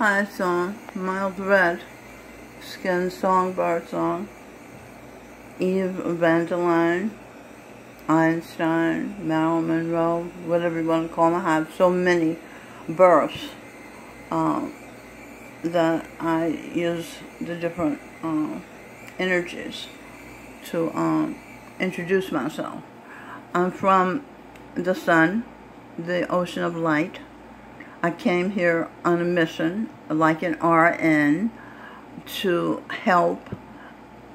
Mystified song, Mild Red, Skin Songbird song, Eve Evangeline, Einstein, Marilyn Monroe, whatever you want to call them. I have so many births that I use the different energies to introduce myself. I'm from the sun, the ocean of light. I came here on a mission, like an RN, to help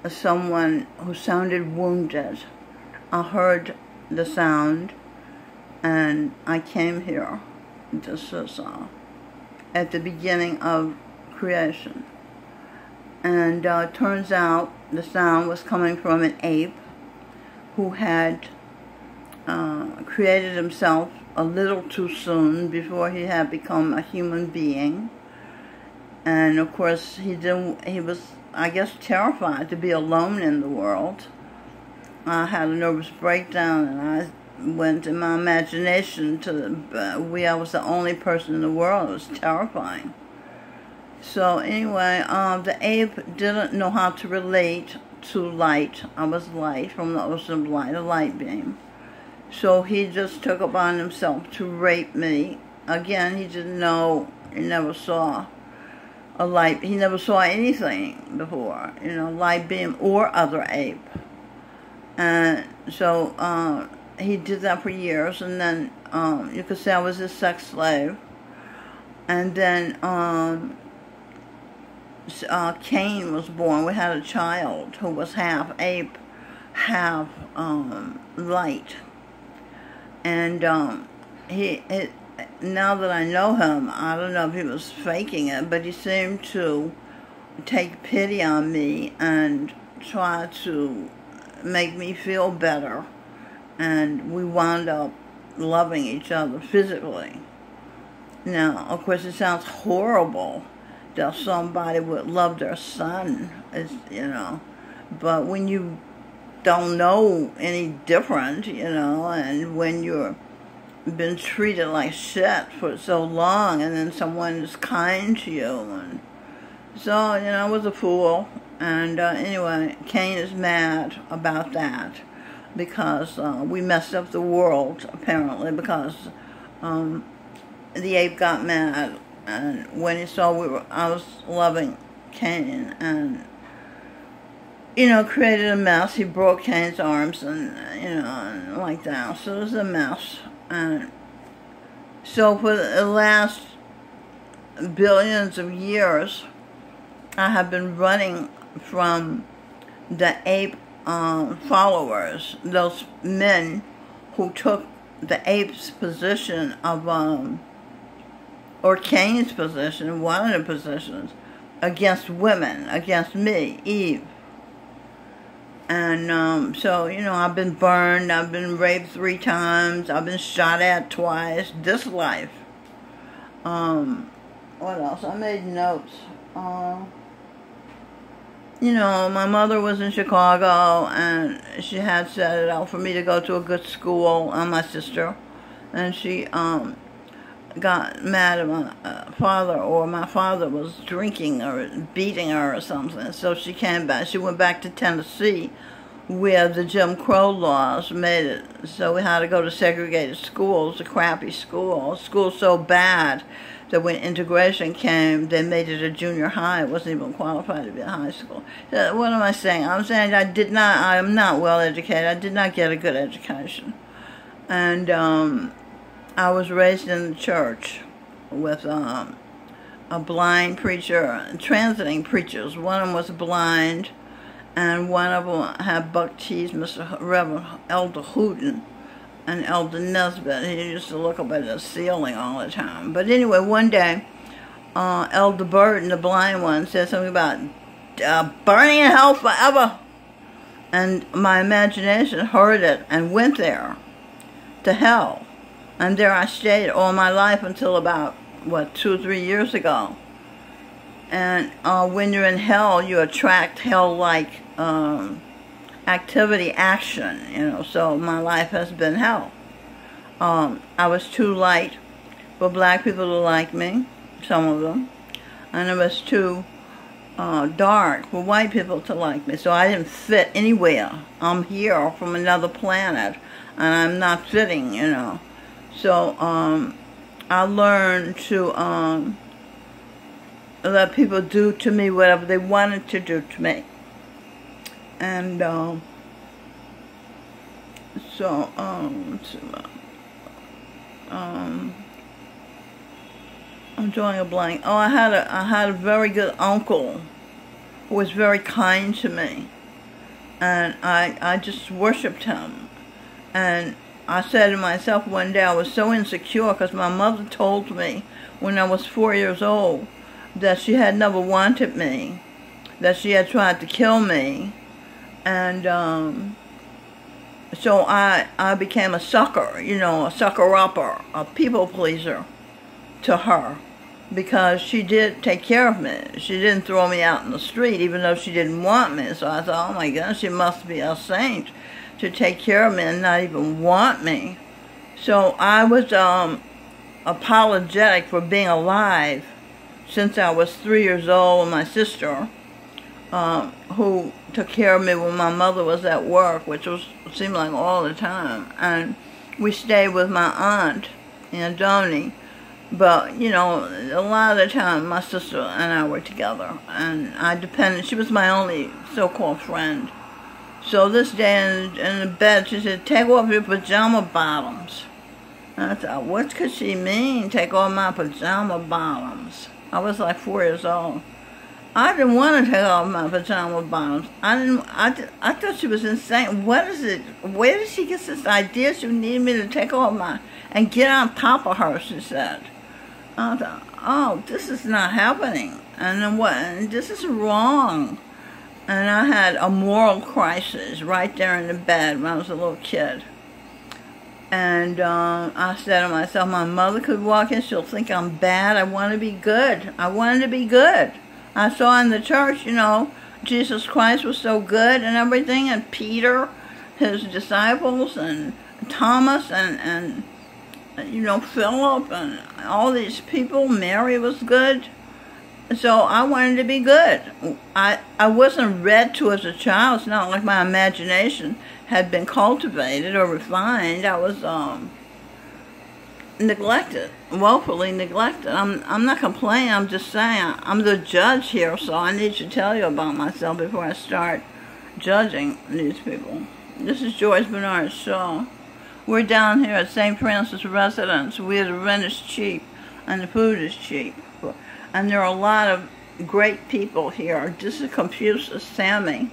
someone who sounded wounded. I heard the sound, and I came here. This is at the beginning of creation. And it turns out the sound was coming from an ape who had created himself a little too soon before he had become a human being. And of course he was, I guess, terrified to be alone in the world. I had a nervous breakdown, and I went in my imagination to I was the only person in the world. It was terrifying. So anyway, the ape didn't know how to relate to light. I was light from the ocean of light, a light beam. So he just took upon himself to rape me. Again, he didn't know, he never saw a light, he never saw anything before, light beam or other ape. And so he did that for years, and then you could say I was his sex slave. And then Cain was born. We had a child who was half ape, half light. And now that I know him, I don't know if he was faking it, but he seemed to take pity on me and try to make me feel better. And we wound up loving each other physically. Now, of course, it sounds horrible that somebody would love their son, but when you don't know any different, and when you're been treated like shit for so long, and then someone is kind to you, and so, I was a fool. And anyway, Cain is mad about that because we messed up the world, apparently, because the ape got mad, and when he saw I was loving Cain, and created a mess. He broke Cain's arms, and and like that. So it was a mess. And so for the last billions of years, I have been running from the ape followers, those men who took the ape's position of, or Cain's position, one of the positions, against women, against me, Eve. And so, I've been burned, I've been raped 3 times, I've been shot at twice, this life. What else? I made notes. My mother was in Chicago, and she had set it out for me to go to a good school, my sister. And she got mad at my father, or my father was drinking or beating her or something. So she came back. She went back to Tennessee, where the Jim Crow laws made it so we had to go to segregated schools, a crappy school so bad that when integration came, they made it a junior high. It wasn't even qualified to be a high school. What am I saying? I'm saying I am not well educated. I did not get a good education. And I was raised in the church with a blind preacher, transiting preachers. One of them was blind, and one of them had buck teeth, Reverend Elder Hooten and Elder Nesbitt. He used to look up at the ceiling all the time. But anyway, one day, Elder Burton, the blind one, said something about burning in hell forever. And my imagination heard it and went there, to hell. And there I stayed all my life until about, 2 or 3 years ago. And when you're in hell, you attract hell-like activity, action, so my life has been hell. I was too light for black people to like me, some of them. and it was too dark for white people to like me, so I didn't fit anywhere. I'm here from another planet, and I'm not fitting, you know. So I learned to let people do to me whatever they wanted to do to me. And I'm drawing a blank. Oh, I had a very good uncle who was very kind to me, and I just worshipped him. And I said to myself one day, I was so insecure because my mother told me when I was 4 years old that she had never wanted me, that she had tried to kill me, and so I became a sucker, you know, a sucker-upper, a people pleaser to her, because she did take care of me. She didn't throw me out in the street, even though she didn't want me. So I thought, oh my goodness, she must be a saint to take care of me and not even want me. So I was apologetic for being alive since I was 3 years old with my sister, who took care of me when my mother was at work, which seemed like all the time. And we stayed with my aunt, Aunt Donnie. But, you know, a lot of the time my sister and I were together, and I depended. She was my only so-called friend. So this day in the bed, she said, take off your pajama bottoms. And I thought, what could she mean, take off my pajama bottoms? I was like 4 years old. I didn't want to take off my pajama bottoms. I thought she was insane. What is it? Where did she get this idea she needed me to take off my, and get on top of her, she said. I thought, oh, this is not happening. And then what? And this is wrong. And I had a moral crisis right there in the bed when I was a little kid. And I said to myself, my mother could walk in, she'll think I'm bad. I want to be good. I wanted to be good. I saw in the church, you know, Jesus Christ was so good and everything, and Peter, his disciples, and Thomas, and you know, Philip, and all these people. Mary was good. So I wanted to be good. I wasn't read to as a child. It's not like my imagination had been cultivated or refined. I was neglected, woefully neglected. I'm not complaining. I'm just saying I'm the judge here, so I need to tell you about myself before I start judging these people. This is Joyce Bernard Shaw. We're down here at St. Francis Residence, where the rent is cheap and the food is cheap. And there are a lot of great people here. This is Confucius Sammy.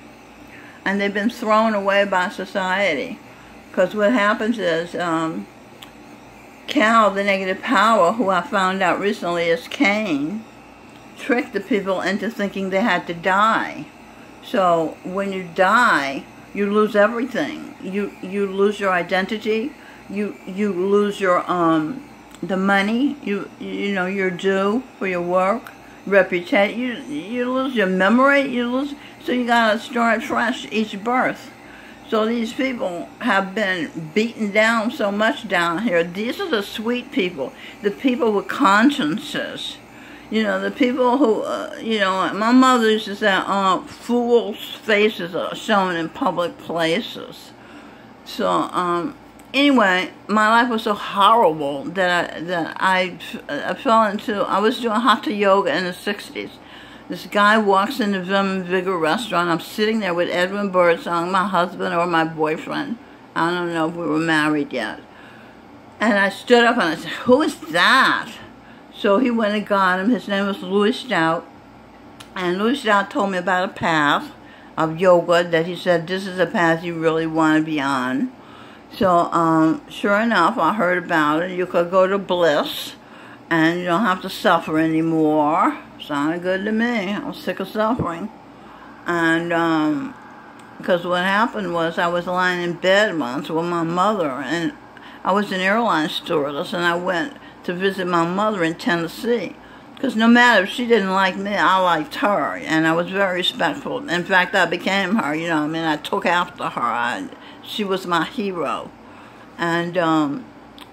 And they've been thrown away by society. Because what happens is, Cal, the negative power, who I found out recently is Cain, tricked the people into thinking they had to die. So when you die, you lose everything. You lose your identity. You lose your the money you know you're due for your work, reputation. You lose your memory. So you gotta start fresh each birth. So these people have been beaten down so much down here. These are the sweet people, the people with consciences. You know, the people who, you know, my mother used to say, fools' faces are shown in public places. So, anyway, my life was so horrible that I fell into, I was doing hatha yoga in the 60s. This guy walks in the Vim and Vigor restaurant. I'm sitting there with Edwin Birdsong, my husband or my boyfriend. I don't know if we were married yet. And I stood up and I said, who is that? So he went and got him. His name was Louis Stout. And Louis Stout told me about a path of yoga that he said, this is a path you really want to be on. So, sure enough, I heard about it. You could go to bliss, and you don't have to suffer anymore. Sounded good to me. I was sick of suffering. And, because what happened was I was lying in bed once with my mother, and I was an airline stewardess, and I went to visit my mother in Tennessee. Because no matter if she didn't like me, I liked her, and I was very respectful. In fact, I became her, you know, I mean, I took after her. She was my hero. And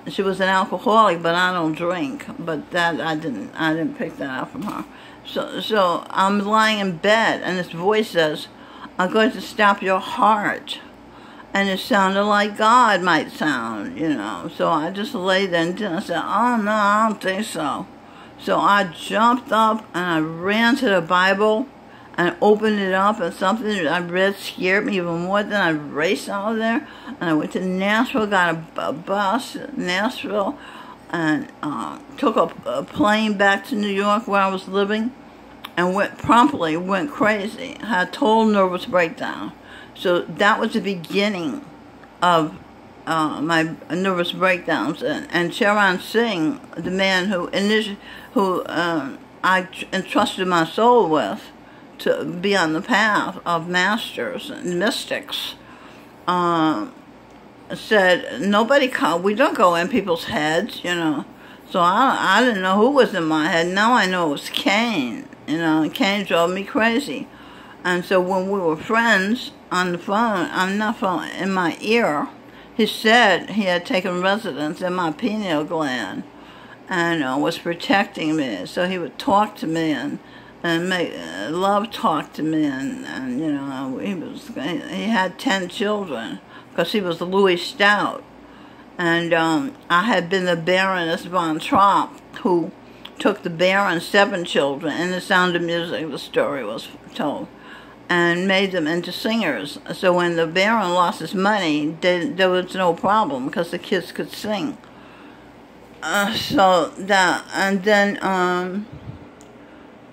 she was an alcoholic, but I don't drink. But that I didn't pick that up from her. So I'm lying in bed, and this voice says, "I'm going to stop your heart." And it sounded like God might sound, you know. So I just lay there and I said, "Oh, no, I don't think so." So I jumped up and I ran to the Bible and opened it up, and something that I read scared me even more. Then I raced out of there, and I went to Nashville, got a bus in Nashville, and took a plane back to New York where I was living, and promptly went crazy. Had a total nervous breakdown. So that was the beginning of my nervous breakdowns. And Charan Singh, the man who I entrusted my soul with to be on the path of masters and mystics, said, we don't go in people's heads, you know. So I didn't know who was in my head. Now I know it was Cain, you know, and Cain drove me crazy. And so when we were friends on the phone, in my ear, he said he had taken residence in my pineal gland and was protecting me. So he would talk to me and make love talk to me, and you know, he had 10 children because he was Louis Stout, and I had been the Baroness von Trapp, who took the Baron's 7 children. In The Sound of Music, the story was told, and made them into singers. So when the Baron lost his money, there was no problem because the kids could sing. So that, and then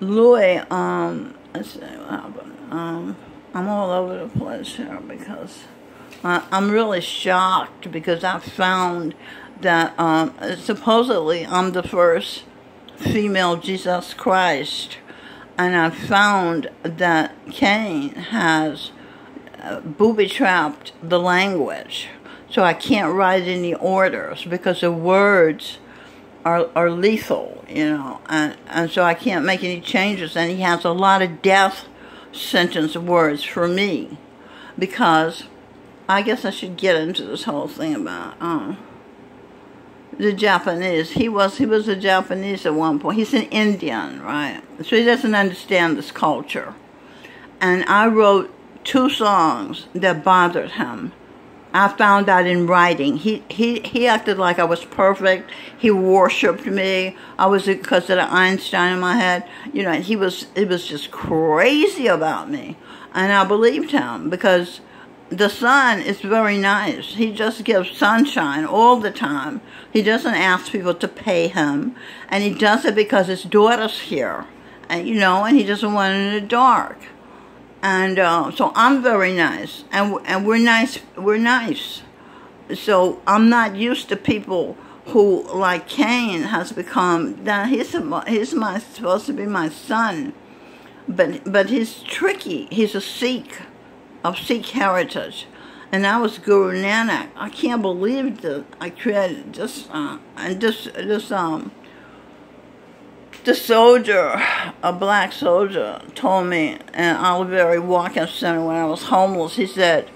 Louis, let's see what happened. I'm all over the place here because I'm really shocked because I found that supposedly I'm the first female Jesus Christ. And I found that Cain has booby-trapped the language. So I can't write any orders because the words are lethal, you know. And so I can't make any changes. And he has a lot of death sentence words for me. Because I guess I should get into this whole thing about the Japanese. He was a Japanese at one point. He's an Indian, right? So he doesn't understand this culture. And I wrote 2 songs that bothered him. I found out in writing. He acted like I was perfect. He worshipped me. I was because of the Einstein in my head. You know, he was just crazy about me. And I believed him because the sun is very nice. He just gives sunshine all the time. He doesn't ask people to pay him. And he does it because his daughter's here. And, you know, and he doesn't want it in the dark. And so I'm very nice. And we're nice. We're nice. So I'm not used to people who, like Cain, has become, that he's supposed to be my son. But he's tricky. He's a Sikh. Of Sikh heritage, and I was Guru Nanak. I can't believe that I created this, and this soldier, a black soldier, told me in Oliveri Walk-In Center when I was homeless. He said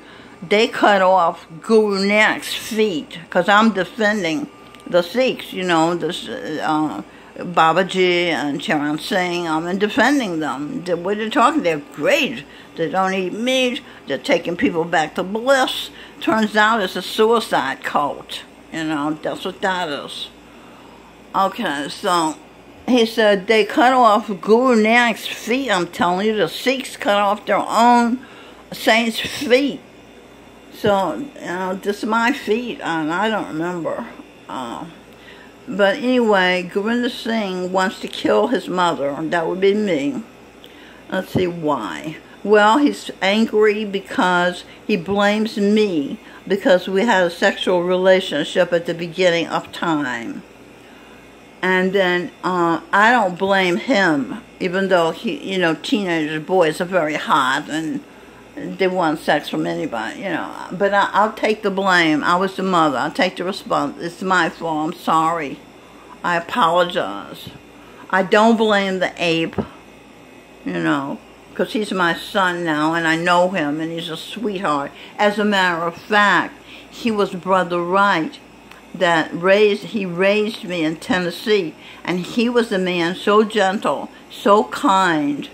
they cut off Guru Nanak's feet because I'm defending the Sikhs, you know, this Babaji and Charan Singh. I'm defending them. What they're talking, they're great. They don't eat meat. They're taking people back to bliss. Turns out it's a suicide cult. You know, that's what that is. Okay, so he said they cut off Guru Nanak's feet. I'm telling you, the Sikhs cut off their own saints' feet. So, you know, this is my feet, and I don't remember. But anyway, Gurinder Singh wants to kill his mother. That would be me. Let's see why. Well, he's angry because he blames me because we had a sexual relationship at the beginning of time. And then I don't blame him, even though he, you know, teenage boys are very hot and they want sex from anybody, you know. But I'll take the blame. I was the mother. I'll take the response. It's my fault. I'm sorry. I apologize. I don't blame the ape, you know, because he's my son now, and I know him, and he's a sweetheart. As a matter of fact, he was Brother Right that he raised me in Tennessee, and he was a man so gentle, so kind,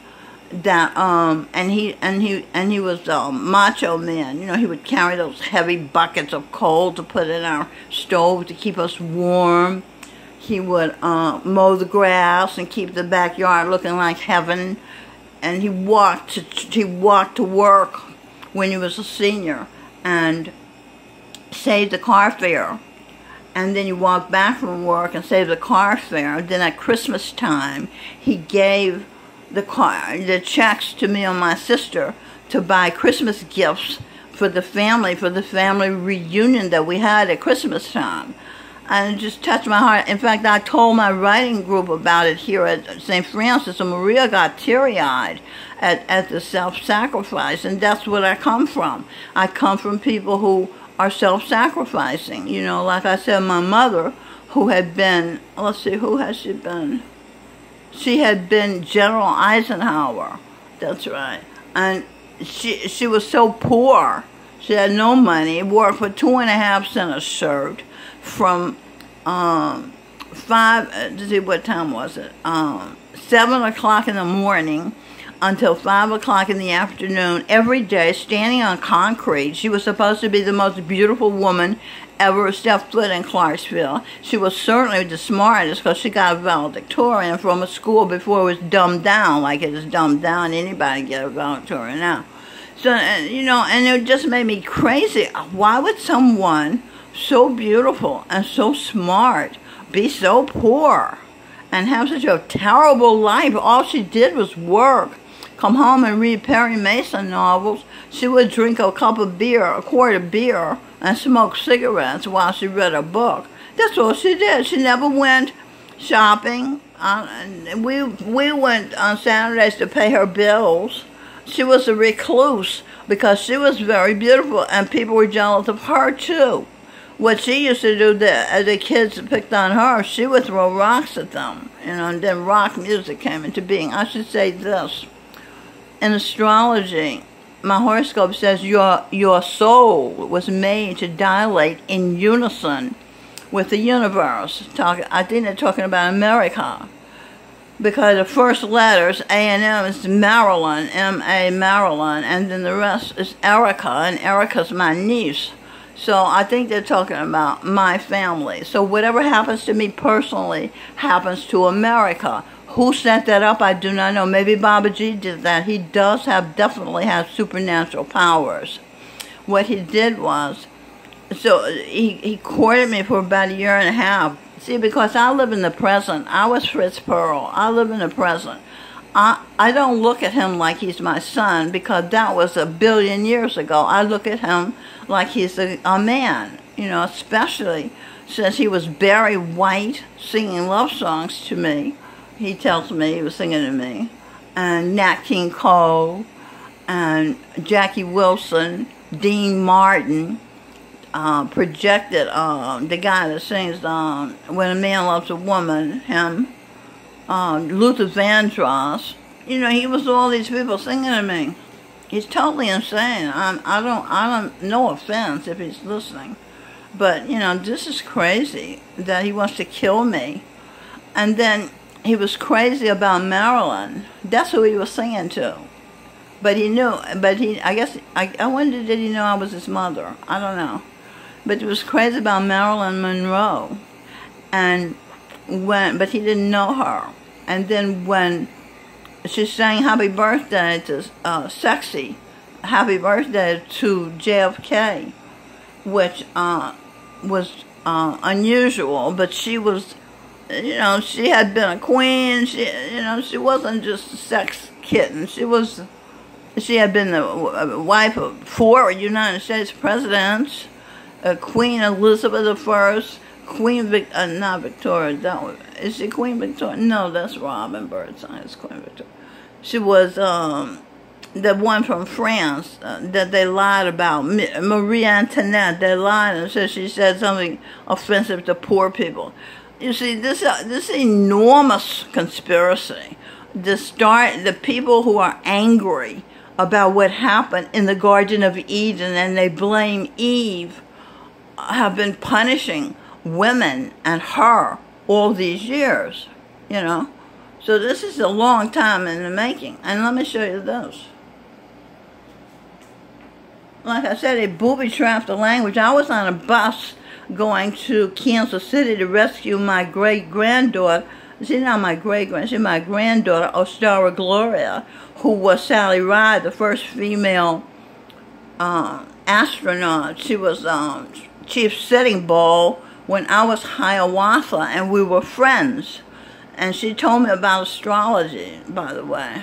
that and he was a macho man. You know, he would carry those heavy buckets of coal to put in our stove to keep us warm. He would mow the grass and keep the backyard looking like heaven. And he walked to work when he was a senior and saved the car fare. And then he walked back from work and saved the car fare. Then at Christmas time, he gave the checks to me and my sister to buy Christmas gifts for the family reunion that we had at Christmas time. And it just touched my heart. In fact, I told my writing group about it here at St. Francis, and Maria got teary-eyed at the self-sacrifice, and that's what I come from. I come from people who are self-sacrificing. You know, like I said, my mother, who had been, let's see, who has she been? She had been General Eisenhower. That's right. And she was so poor. She had no money, worked for 2.5 cents a shirt from what time was it? 7 o'clock in the morning until 5 o'clock in the afternoon every day, standing on concrete. She was supposed to be the most beautiful woman ever stepped foot in Clarksville. She was certainly the smartest because she got a valedictorian from a school before it was dumbed down like it is dumbed down. Anybody get a valedictorian now. So, you know, and it just made me crazy. Why would someone so beautiful and so smart be so poor and have such a terrible life? All she did was work, come home and read Perry Mason novels. She would drink a quart of beer, and smoke cigarettes while she read a book. That's all she did. She never went shopping. We went on Saturdays to pay her bills. She was a recluse because she was very beautiful, and people were jealous of her too. What she used to do, as the kids picked on her, she would throw rocks at them, you know, and then rock music came into being. I should say this. In astrology, my horoscope says your soul was made to dilate in unison with the universe. I think they're talking about America, because the first letters, A and M, is Marilyn, M-A, Marilyn, and then the rest is Erica, and Erica's my niece. So I think they're talking about my family. So whatever happens to me personally happens to America. Who set that up, I do not know. Maybe Baba G did that. He definitely has supernatural powers. What he did was, so he courted me for about 1.5 years. See, because I live in the present. I was Fritz Pearl. I live in the present. I don't look at him like he's my son, because that was 1 billion years ago. I look at him like he's a man, you know, especially since he was Barry White singing love songs to me. He tells me he was singing to me, and Nat King Cole, and Jackie Wilson, Dean Martin, projected the guy that sings When a Man Loves a Woman, him, Luther Vandross. You know, he was all these people singing to me. He's totally insane. I don't, no offense if he's listening, but you know, this is crazy that he wants to kill me. And then he was crazy about Marilyn. That's who he was singing to. But he knew, I guess, I wonder, did he know I was his mother? I don't know. But he was crazy about Marilyn Monroe. But he didn't know her. And then when she sang Happy Birthday to Sexy, Happy Birthday to JFK, which was unusual, but she was, you know, she had been a queen. She wasn't just a sex kitten. She had been the wife of 4 United States presidents, Queen Elizabeth I, not Victoria. Is she Queen Victoria? No, that's Robin Birdseye. It's Queen Victoria. She was the one from France that they lied about, Marie Antoinette. They lied and said she said something offensive to poor people. You see, this enormous conspiracy, the people who are angry about what happened in the Garden of Eden, and they blame Eve, have been punishing women and her all these years, you know. So this is a long time in the making. And let me show you this. Like I said, they booby-trapped the language. I was on a bus going to Kansas City to rescue my great-granddaughter. She's not my great-granddaughter, she's my granddaughter, Ostara Gloria, who was Sally Ride, the first female astronaut. She was Chief Sitting Bull when I was Hiawatha, and we were friends. And she told me about astrology, by the way.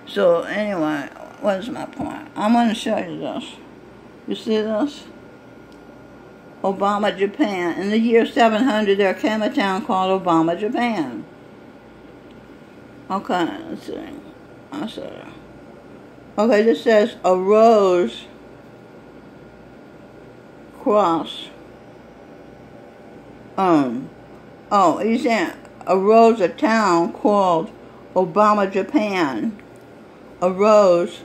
So anyway, what is my point? I'm going to show you this. You see this? Obama, Japan. In the year 700, there came a town called Obama, Japan. Okay, let's see. I said, okay, this says a rose cross. Oh, he's saying arose a town called Obama, Japan. Arose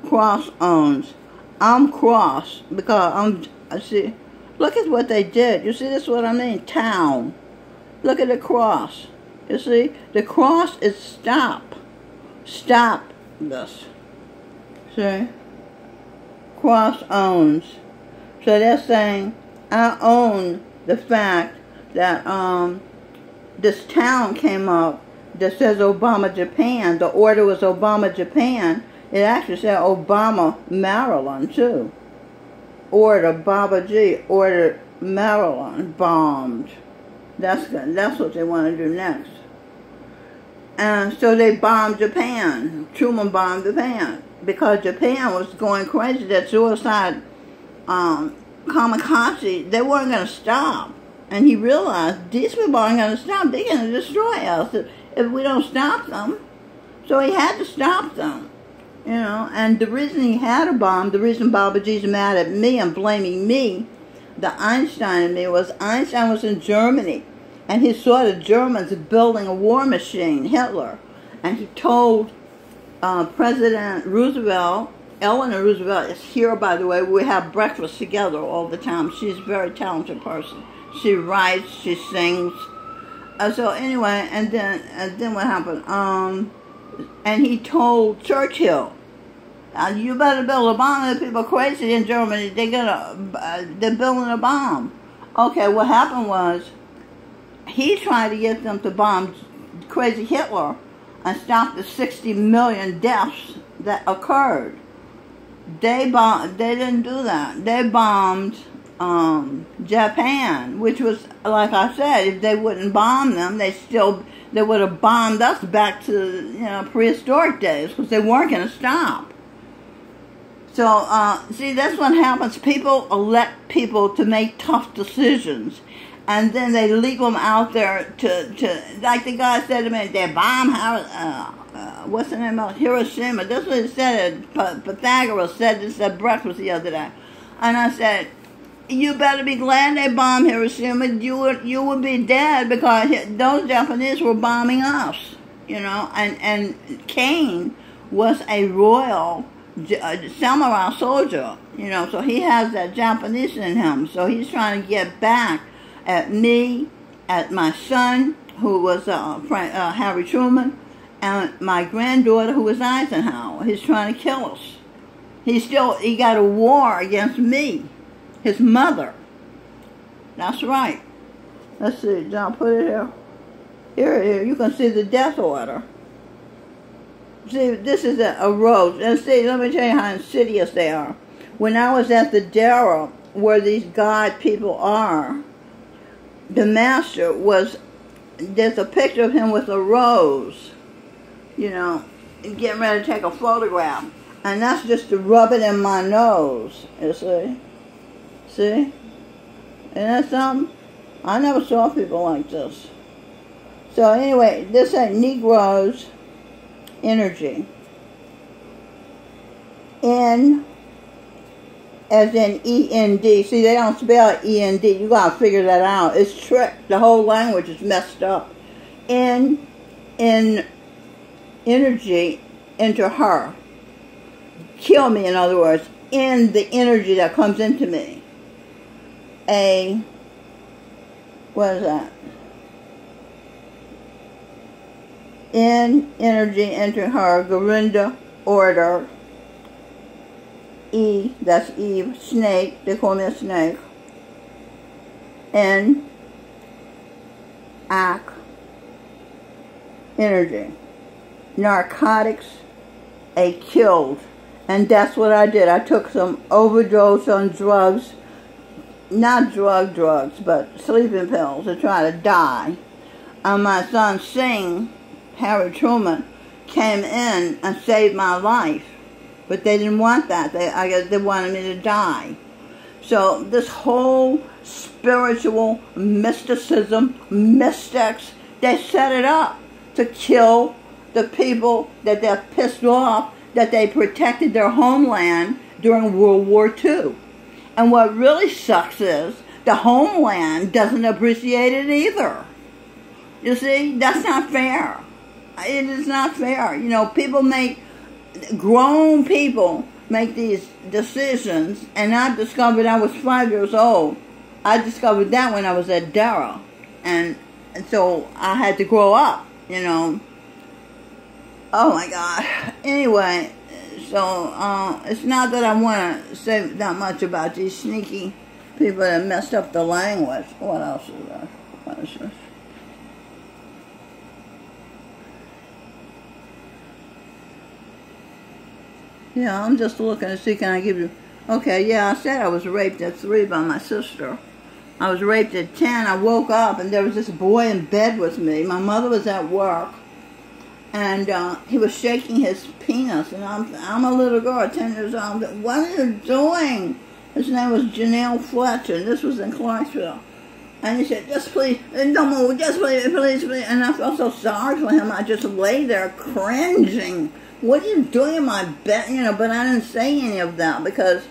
cross owns. I'm cross because I see. Look at what they did. You see, this is what I mean. Town. Look at the cross. You see, the cross is stop. Stop this. See? Cross owns. So they're saying, I own the fact that this town came up that says Obama, Japan. The order was Obama, Japan. It actually said Obama, Maryland, too. Order, Baba G, ordered Maryland bombed. That's good. That's what they want to do next. And so they bombed Japan. Truman bombed Japan. Because Japan was going crazy. That suicide kamikaze, they weren't going to stop. And he realized these people aren't going to stop. They're going to destroy us if we don't stop them. So he had to stop them. You know, and the reason he had a bomb, the reason Baba G's mad at me and blaming me, the Einstein in me, was Einstein was in Germany, and he saw the Germans building a war machine, Hitler, and he told President Roosevelt, Eleanor Roosevelt is here, by the way. We have breakfast together all the time. She's a very talented person. She writes, she sings. So anyway, and then what happened? And he told Churchill, you better build a bomb. The people are crazy in Germany. They're building a bomb. Okay, what happened was he tried to get them to bomb crazy Hitler and stop the 60 million deaths that occurred. They didn't do that. They bombed Japan, which was, like I said, if they wouldn't bomb them, they would have bombed us back to prehistoric days, because they weren't going to stop. So see, that's what happens. People elect people to make tough decisions, and then they leak them out there to like the guy said to me, they bomb what's the name of Hiroshima. That's what he said. Pythagoras said this at breakfast the other day, and I said, you better be glad they bombed Hiroshima. You would be dead, because those Japanese were bombing us, and Kane was a royal samurai soldier, so he has that Japanese in him. So he's trying to get back at me, at my son, who was Harry Truman, and my granddaughter, who was Eisenhower. He's trying to kill us. He got a war against me. His mother. That's right. Let's see, John, put it here. Here, you can see the death order. See, this is a rose. And see, let me tell you how insidious they are. When I was at the Dara, where these God people are, the master there's a picture of him with a rose, getting ready to take a photograph. And that's just to rub it in my nose, you see. See? Isn't that something? I never saw people like this. So anyway, this is Negro's energy. N as in E-N-D. See, they don't spell E-N-D. You gotta figure that out. It's tricked. The whole language is messed up. In energy into her. Kill me, in other words. In the energy that comes into me. A what is that? In energy entering her Garinda order. E, that's Eve, snake, they call me a snake. N, ac, energy. Narcotics, a killed. And that's what I did. I took some overdose on drugs, not drugs, but sleeping pills to try to die. And my son Singh, Harry Truman, came in and saved my life. But they didn't want that. I guess they wanted me to die. So this whole spiritual mysticism, mystics, they set it up to kill the people that they're pissed off that they protected their homeland during World War II. And what really sucks is the homeland doesn't appreciate it either. You see, that's not fair. It is not fair. You know, grown people make these decisions, and I discovered I was 5 years old. I discovered that when I was at Dara, and so I had to grow up, you know. Oh my God. Anyway, so it's not that I want to say that much about these sneaky people that messed up the language. What else is there? What is this? Yeah, I'm just looking to see, can I give you... Okay, yeah, I said I was raped at 3 by my sister. I was raped at 10. I woke up and there was this boy in bed with me. My mother was at work. And he was shaking his penis. And I'm a little girl, 10 years old. What are you doing? His name was Janelle Fletcher. And this was in Clarksville. And he said, just please, don't move, just please, please, please. And I felt so sorry for him. I just lay there cringing. What are you doing in my bed? You know, but I didn't say any of that because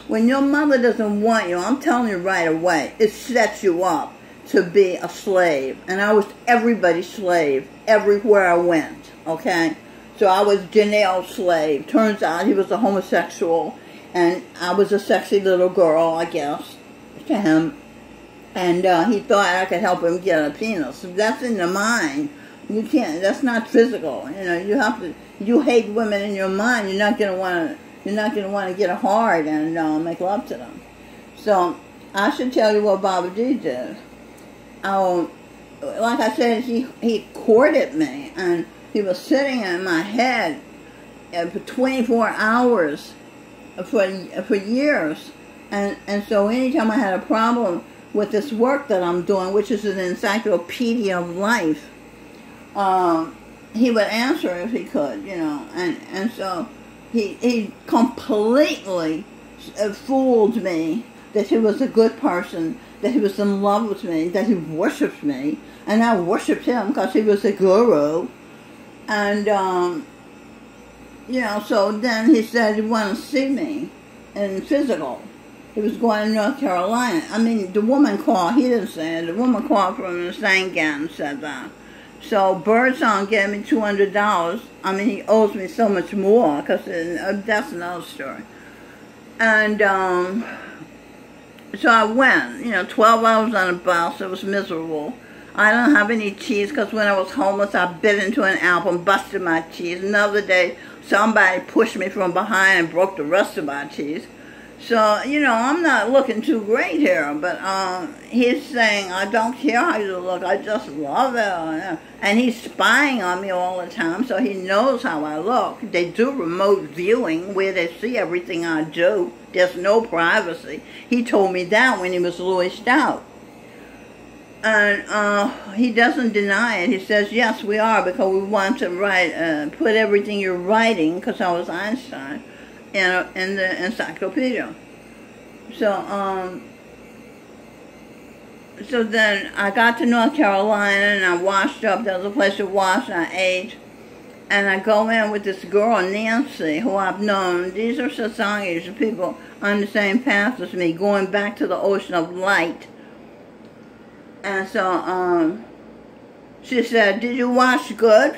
when your mother doesn't want you, I'm telling you right away, it sets you up to be a slave. And I was everybody's slave everywhere I went, okay? So I was Janelle's slave. Turns out he was a homosexual, and I was a sexy little girl, I guess, to him. And he thought I could help him get a penis. That's in the mind. You can't, that's not physical. You know, you have to, you hate women in your mind, you're not going to want to get a hard and make love to them. So, I should tell you what Baba G did. Like I said, he courted me, and he was sitting in my head for 24 hours for years. And so anytime I had a problem with this work that I'm doing, which is an encyclopedia of life, he would answer if he could, you know, and so he completely fooled me that he was a good person, that he was in love with me, that he worshipped me, and I worshipped him because he was a guru, and, you know, so then he said he wanted to see me in physical. He was going to North Carolina. I mean, the woman called, he didn't say it, the woman called from the Sangan and said that. So Birdsong gave me $200. I mean, he owes me so much more, because that's another story. And so I went, you know, 12 hours on a bus. It was miserable. I don't have any teeth, because when I was homeless, I bit into an apple and busted my teeth. Another day, somebody pushed me from behind and broke the rest of my teeth. So, you know, I'm not looking too great here, but he's saying, I don't care how you look, I just love it. And he's spying on me all the time, so he knows how I look. They do remote viewing where they see everything I do. There's no privacy. He told me that when he was Louis out. And he doesn't deny it. He says, yes, we are, because we want to write, put everything you're writing, because I was Einstein, in the encyclopedia. So, so then I got to North Carolina and I washed up. There was a place to wash and I ate. And I go in with this girl, Nancy, who I've known. These are satsangis, people on the same path as me, going back to the ocean of light. And so, she said, did you wash good?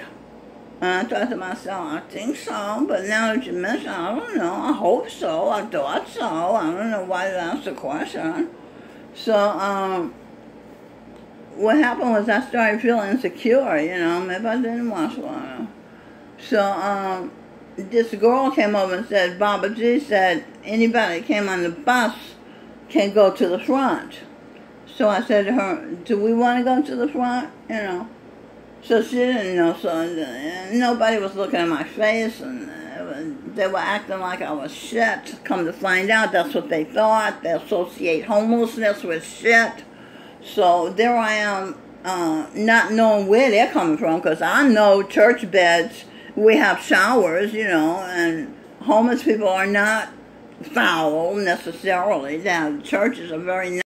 And I thought to myself, I think so, but now that you mention it, I don't know. I hope so. I thought so. I don't know why you asked the question. So, what happened was I started feeling insecure, you know, maybe I didn't wash water. So, this girl came over and said, Baba G said, anybody that came on the bus can go to the front. So I said to her, do we want to go to the front, you know? So she didn't know, so nobody was looking at my face, and they were acting like I was shit. Come to find out, that's what they thought. They associate homelessness with shit. So there I am, not knowing where they're coming from, because I know church beds, we have showers, you know, and homeless people are not foul necessarily. Now, churches are very